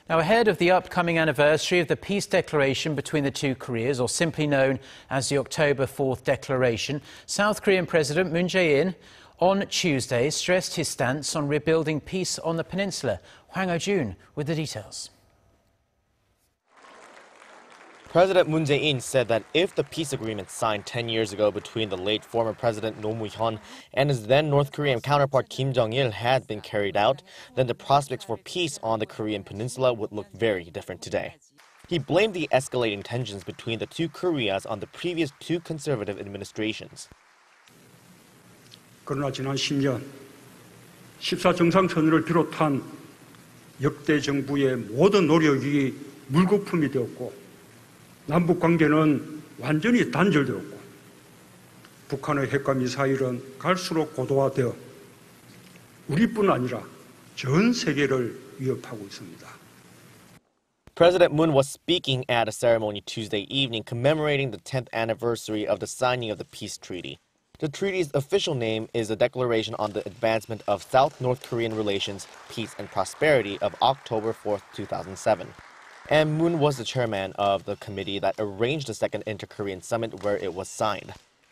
Now, ahead of the upcoming anniversary of the peace declaration between the two Koreas, or simply known as the October 4th Declaration, South Korean President Moon Jae-in on Tuesday stressed his stance on rebuilding peace on the peninsula. Hwang Hojun with the details. President Moon Jae-in said that if the peace agreement signed 10 years ago between the late former President Roh Moo-hyun and his then North Korean counterpart Kim Jong-il had been carried out, then the prospects for peace on the Korean Peninsula would look very different today. He blamed the escalating tensions between the two Koreas on the previous two conservative administrations. 그러나 지난 10년 14정상선언을 비롯한 역대 정부의 모든 노력이 물거품이 되었고 남북 관계는 완전히 단절되었고 북한의 핵과 미사일은 갈수록 고도화되어 우리뿐 아니라 전 세계를 위협하고 있습니다. President Moon was speaking at a ceremony Tuesday evening commemorating the 10th anniversary of the signing of the peace treaty. The treaty's official name is the Declaration on the Advancement of South-North Korean Relations, Peace and Prosperity of October 4, 2007. And Moon was the chairman of the committee that arranged the second inter-Korean summit where it was signed.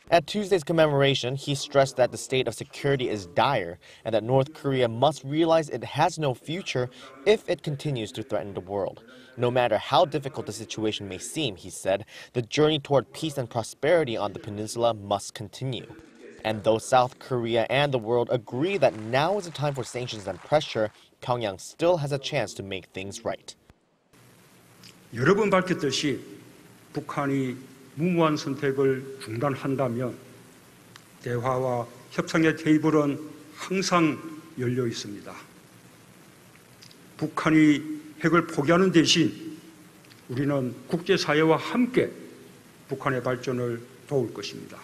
At Tuesday's commemoration, he stressed that the state of security is dire and that North Korea must realize it has no future if it continues to threaten the world. No matter how difficult the situation may seem, he said, the journey toward peace and prosperity on the peninsula must continue. And though South Korea and the world agree that now is the time for sanctions and pressure, Pyongyang still has a chance to make things right. 여러 번 밝혔듯이 북한이 무모한 선택을 중단한다면 대화와 협상의 테이블은 항상 열려 있습니다. 북한이 핵을 포기하는 대신 우리는 국제사회와 함께 북한의 발전을 도울 것입니다.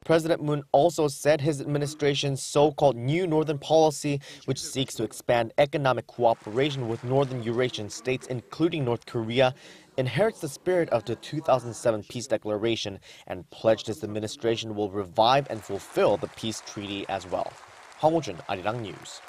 President Moon also said his administration's so-called New Northern Policy, which seeks to expand economic cooperation with Northern Eurasian states, including North Korea, inherits the spirit of the 2007 Peace Declaration and pledged his administration will revive and fulfill the peace treaty as well. Hwang Hojun, Arirang News.